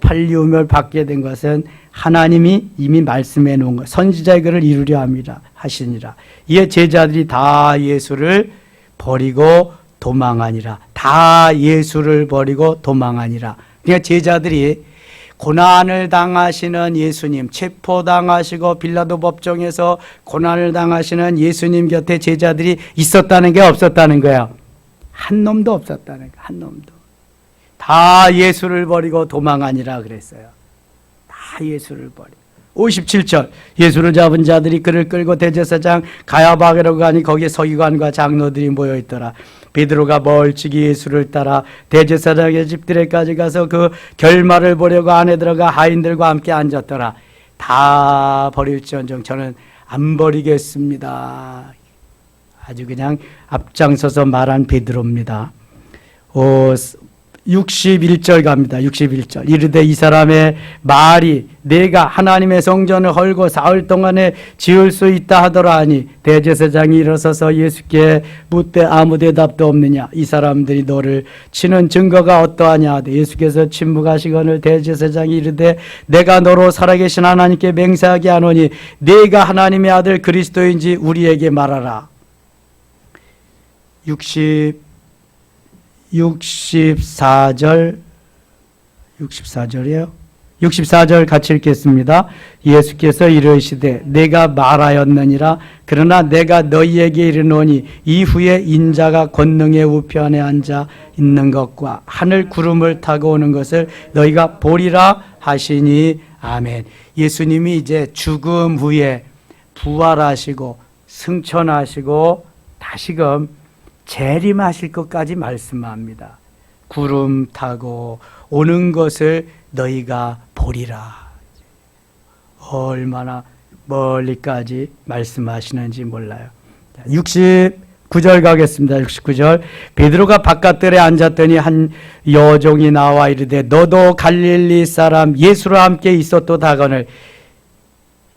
[SPEAKER 1] 팔리움을 받게 된 것은 하나님이 이미 말씀해 놓은 것, 선지자의 글을 이루려 함이라 하시니라. 이에 제자들이 다 예수를 버리고 도망하니라. 다 예수를 버리고 도망하니라. 그러니까 제자들이 고난을 당하시는 예수님, 체포당하시고 빌라도 법정에서 고난을 당하시는 예수님 곁에 제자들이 있었다는 게 없었다는 거예요. 한 놈도 없었다는 거예요. 한 놈도. 다 예수를 버리고 도망하니라 그랬어요. 다 예수를 버리고. 57절. 예수를 잡은 자들이 그를 끌고 대제사장 가야바게로 가니 거기에 서기관과 장로들이 모여있더라. 베드로가 멀찍이 예수를 따라 대제사장의 집들에까지 가서 그 결말을 보려고 안에 들어가 하인들과 함께 앉았더라. 다 버릴지언정 저는 안 버리겠습니다. 아주 그냥 앞장서서 말한 베드로입니다. 61절 갑니다. 61절. 이르되 이 사람의 말이 내가 하나님의 성전을 헐고 사흘 동안에 지을 수 있다 하더라 하니 대제사장이 일어서서 예수께 묻되 아무 대답도 없느냐. 이 사람들이 너를 치는 증거가 어떠하냐 하되 예수께서 침묵하시거늘 대제사장이 이르되 내가 너로 살아계신 하나님께 맹세하게 하노니 네가 하나님의 아들 그리스도인지 우리에게 말하라. 64절이에요. 64절 같이 읽겠습니다. 예수께서 이르시되 내가 말하였느니라. 그러나 내가 너희에게 이르노니 이후에 인자가 권능의 우편에 앉아 있는 것과 하늘 구름을 타고 오는 것을 너희가 보리라 하시니 아멘. 예수님이 이제 죽음 후에 부활하시고 승천하시고 다시금 재림하실 것까지 말씀합니다. 구름 타고 오는 것을 너희가 보리라. 얼마나 멀리까지 말씀하시는지 몰라요. 69절 가겠습니다. 69절. 베드로가 바깥들에 앉았더니 한 여종이 나와 이르되 너도 갈릴리 사람 예수와 함께 있었도다 하거늘.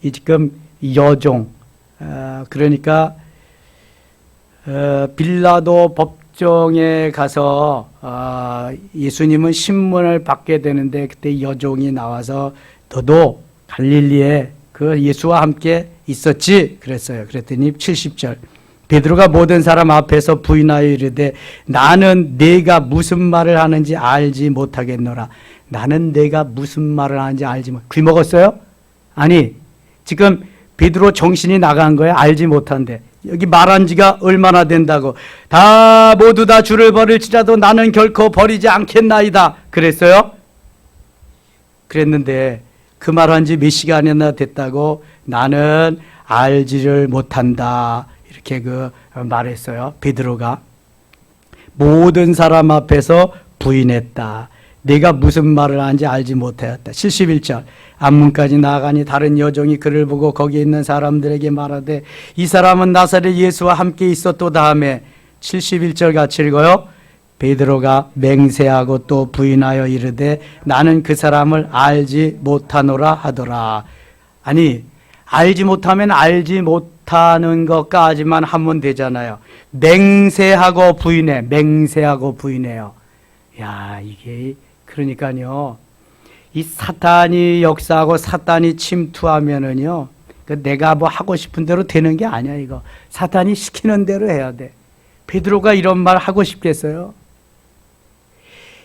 [SPEAKER 1] 이 지금 여종, 그러니까 빌라도 법정에 가서 예수님은 신문을 받게 되는데 그때 여종이 나와서 너도 갈릴리에 그 예수와 함께 있었지? 그랬어요. 그랬더니 70절. 베드로가 모든 사람 앞에서 부인하여 이르되 나는 네가 무슨 말을 하는지 알지 못하겠노라. 나는 네가 무슨 말을 하는지 알지 못. 귀 먹었어요? 아니, 지금 베드로 정신이 나간 거야. 알지 못한데. 여기 말한 지가 얼마나 된다고. 다 모두 다 주를 버릴지라도 나는 결코 버리지 않겠나이다. 그랬어요? 그랬는데 그 말한 지 몇 시간이나 됐다고 나는 알지를 못한다. 이렇게 말했어요. 베드로가 모든 사람 앞에서 부인했다. 내가 무슨 말을 하는지 알지 못하였다. 71절. 앞문까지 나아가니 다른 여종이 그를 보고 거기 있는 사람들에게 말하되 이 사람은 나사렛 예수와 함께 있었도다 하며 71절 같이 읽어요. 베드로가 맹세하고 또 부인하여 이르되 나는 그 사람을 알지 못하노라 하더라. 아니, 알지 못하면 알지 못하는 것까지만 하면 되잖아요. 맹세하고 부인해. 맹세하고 부인해요. 야, 이게 그러니까요. 이 사탄이 역사하고 사탄이 침투하면은요. 내가 뭐 하고 싶은 대로 되는 게 아니야, 이거. 사탄이 시키는 대로 해야 돼. 베드로가 이런 말 하고 싶겠어요?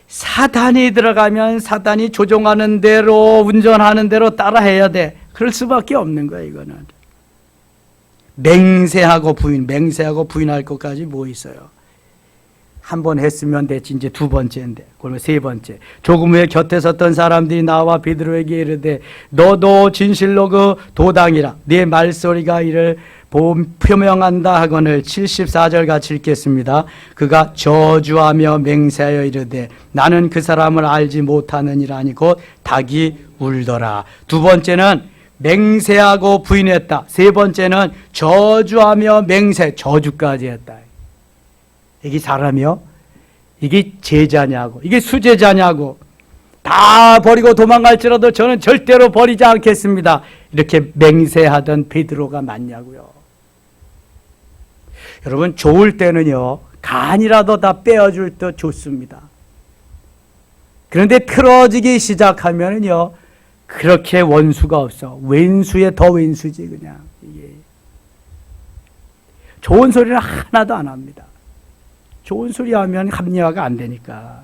[SPEAKER 1] 사탄이 들어가면 사탄이 조종하는 대로 운전하는 대로 따라해야 돼. 그럴 수밖에 없는 거야, 이거는. 맹세하고 부인할 것까지 뭐 있어요? 한 번 했으면 됐지. 이제 두 번째인데, 그러면 세 번째. 조금 후에 곁에 섰던 사람들이 나와 베드로에게 이르되 너도 진실로 그 도당이라. 네 말소리가 이를 표명한다 하거늘. 74절 같이 읽겠습니다. 그가 저주하며 맹세하여 이르되 나는 그 사람을 알지 못하느니라니 곧 닭이 울더라. 두 번째는 맹세하고 부인했다. 세 번째는 저주하며 맹세, 저주까지 했다. 이게 사람이요? 이게 제자냐고, 이게 수제자냐고. 다 버리고 도망갈지라도 저는 절대로 버리지 않겠습니다. 이렇게 맹세하던 베드로가 맞냐고요. 여러분, 좋을 때는요, 간이라도 다 빼어줄 때 좋습니다. 그런데 틀어지기 시작하면은요, 그렇게 원수가 없어. 왼수에 더 왼수지, 그냥. 이게. 좋은 소리는 하나도 안 합니다. 좋은 소리 하면 합리화가 안 되니까.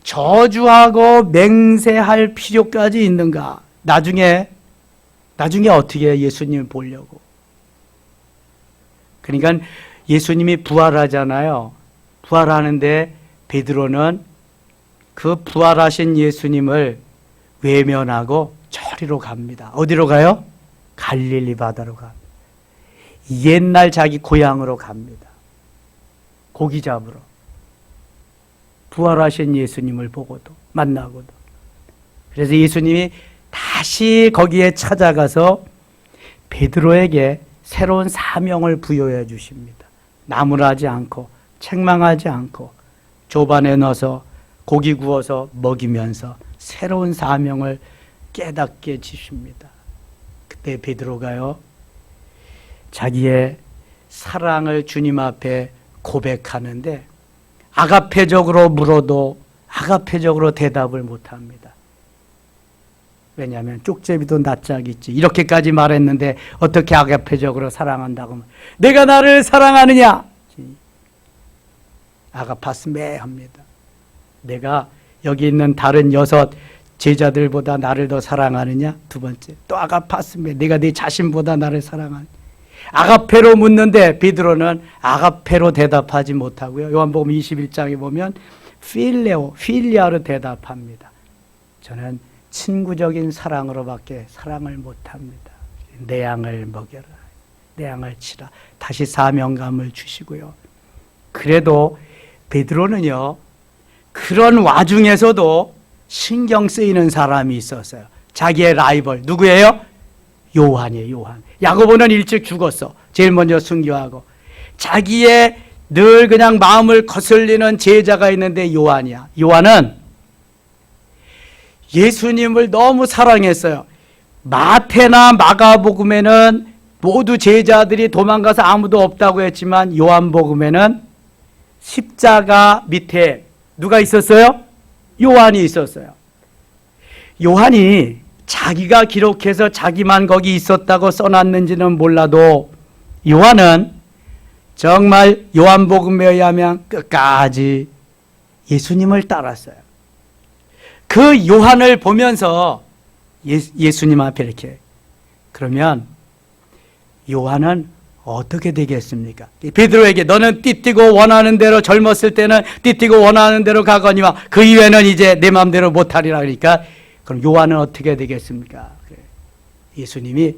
[SPEAKER 1] 저주하고 맹세할 필요까지 있는가? 나중에 어떻게 예수님을 보려고. 그러니까 예수님이 부활하잖아요. 부활하는데 베드로는 그 부활하신 예수님을 외면하고 저리로 갑니다. 어디로 가요? 갈릴리 바다로 갑니다. 옛날 자기 고향으로 갑니다. 고기 잡으러. 부활하신 예수님을 보고도 만나고도. 그래서 예수님이 다시 거기에 찾아가서 베드로에게 새로운 사명을 부여해 주십니다. 나무라지 않고 책망하지 않고 조반에 넣어서 고기 구워서 먹이면서 새로운 사명을 깨닫게 주십니다. 그때 베드로가요, 자기의 사랑을 주님 앞에 고백하는데 아가페적으로 물어도 아가페적으로 대답을 못합니다. 왜냐하면 쪽제비도 낯짝이 있지. 이렇게까지 말했는데 어떻게 아가페적으로 사랑한다고. 내가 나를 사랑하느냐? 아가파스메 합니다. 내가 여기 있는 다른 6 제자들보다 나를 더 사랑하느냐? 두 번째. 또 아가파스메. 내가 네 자신보다 나를 사랑하느냐? 아가페로 묻는데 베드로는 아가페로 대답하지 못하고요. 요한복음 21장에 보면 필리아로 대답합니다. 저는 친구적인 사랑으로밖에 사랑을 못합니다. 내 양을 먹여라. 내 양을 치라. 다시 사명감을 주시고요. 그래도 베드로는요, 그런 와중에서도 신경 쓰이는 사람이 있었어요. 자기의 라이벌 누구예요? 요한이에요. 요한. 야고보는 일찍 죽었어. 제일 먼저 순교하고. 자기의 늘 그냥 마음을 거슬리는 제자가 있는데 요한이야. 요한은 예수님을 너무 사랑했어요. 마태나 마가복음에는 모두 제자들이 도망가서 아무도 없다고 했지만 요한복음에는 십자가 밑에 누가 있었어요? 요한이 있었어요. 요한이 자기가 기록해서 자기만 거기 있었다고 써놨는지는 몰라도 요한은 정말 요한복음에 의하면 끝까지 예수님을 따랐어요. 그 요한을 보면서 예수님 앞에 이렇게, 그러면 요한은 어떻게 되겠습니까? 베드로에게 너는 띠뛰고 원하는 대로, 젊었을 때는 띠뛰고 원하는 대로 가거니와 그 이후에는 이제 내 마음대로 못하리라. 그러니까 그럼 요한은 어떻게 되겠습니까? 예수님이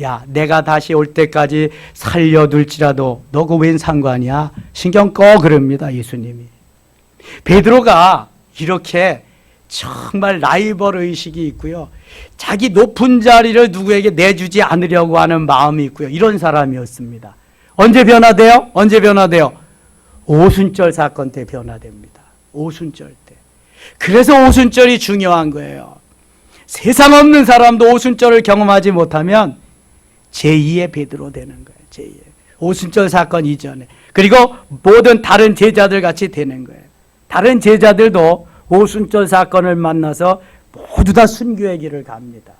[SPEAKER 1] 야, 내가 다시 올 때까지 살려둘지라도 너가 웬 상관이야? 신경 꺼 그럽니다. 예수님이. 베드로가 이렇게 정말 라이벌 의식이 있고요. 자기 높은 자리를 누구에게 내주지 않으려고 하는 마음이 있고요. 이런 사람이었습니다. 언제 변화돼요? 언제 변화돼요? 오순절 사건 때 변화됩니다. 오순절 때. 그래서 오순절이 중요한 거예요. 세상 없는 사람도 오순절을 경험하지 못하면 제2의 베드로 되는 거예요. 제2의. 오순절 사건 이전에. 그리고 모든 다른 제자들 같이 되는 거예요. 다른 제자들도 오순절 사건을 만나서 모두 다 순교의 길을 갑니다.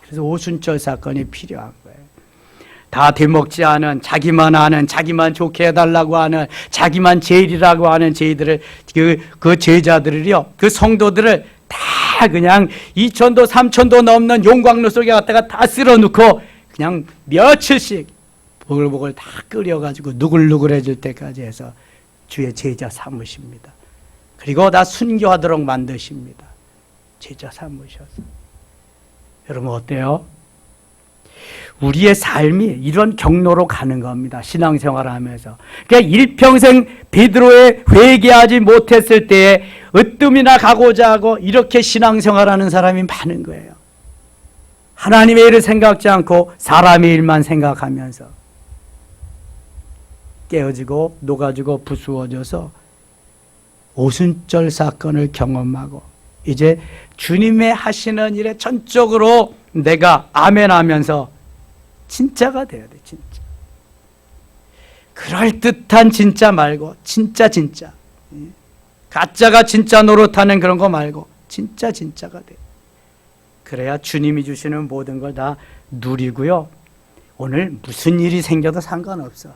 [SPEAKER 1] 그래서 오순절 사건이 필요한 거예요. 다 되먹지 않은, 자기만 아는, 자기만 좋게 해달라고 하는, 자기만 제일이라고 하는 제이들을, 그 제자들을요, 그 성도들을 다 그냥 2,000도 3,000도 넘는 용광로 속에 갖다가 다 쓸어놓고 그냥 며칠씩 보글보글 다 끓여가지고 누글누글해질 때까지 해서 주의 제자 삼으십니다. 그리고 다 순교하도록 만드십니다. 제자 삼으셔서. 여러분 어때요? 우리의 삶이 이런 경로로 가는 겁니다. 신앙생활을 하면서. 그러니까 일평생 베드로의 회개하지 못했을 때에 으뜸이나 가고자 하고 이렇게 신앙생활하는 사람이 많은 거예요. 하나님의 일을 생각지 않고 사람의 일만 생각하면서 깨어지고 녹아지고 부수어져서 오순절 사건을 경험하고 이제 주님의 하시는 일에 전적으로 내가 아멘하면서 진짜가 돼야 돼. 진짜. 그럴듯한 진짜 말고 진짜. 가짜가 진짜 노릇하는 그런 거 말고 진짜가 돼. 그래야 주님이 주시는 모든 걸 다 누리고요. 오늘 무슨 일이 생겨도 상관없어.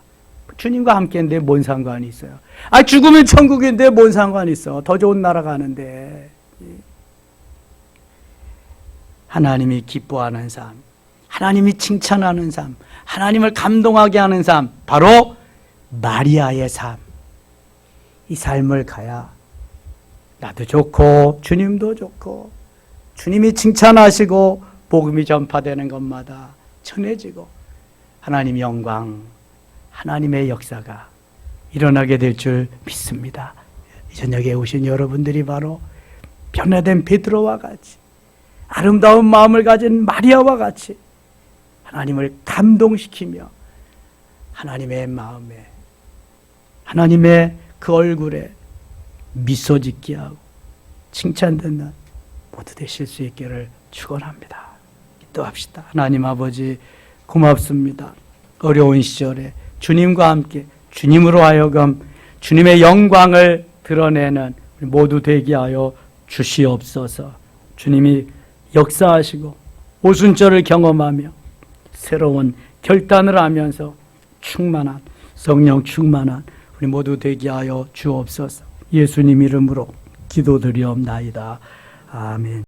[SPEAKER 1] 주님과 함께인데 뭔 상관이 있어요? 아, 죽으면 천국인데 뭔 상관이 있어? 더 좋은 나라 가는데. 하나님이 기뻐하는 삶, 하나님이 칭찬하는 삶, 하나님을 감동하게 하는 삶, 바로 마리아의 삶. 이 삶을 가야 나도 좋고 주님도 좋고 주님이 칭찬하시고 복음이 전파되는 것마다 전해지고 하나님의 영광, 하나님의 역사가 일어나게 될 줄 믿습니다. 이 저녁에 오신 여러분들이 바로 변화된 베드로와 같이 아름다운 마음을 가진 마리아와 같이 하나님을 감동시키며 하나님의 마음에, 하나님의 그 얼굴에 미소 짓게 하고 칭찬 듣는 모두 되실 수 있기를 축원합니다. 기도합시다. 하나님 아버지 고맙습니다. 어려운 시절에 주님과 함께 주님으로 하여금 주님의 영광을 드러내는 우리 모두 되게 하여 주시옵소서. 주님이 역사하시고 오순절을 경험하며 새로운 결단을 하면서 충만한 성령 충만한 우리 모두 되게 하여 주옵소서. 예수님 이름으로 기도드리옵나이다. 아멘.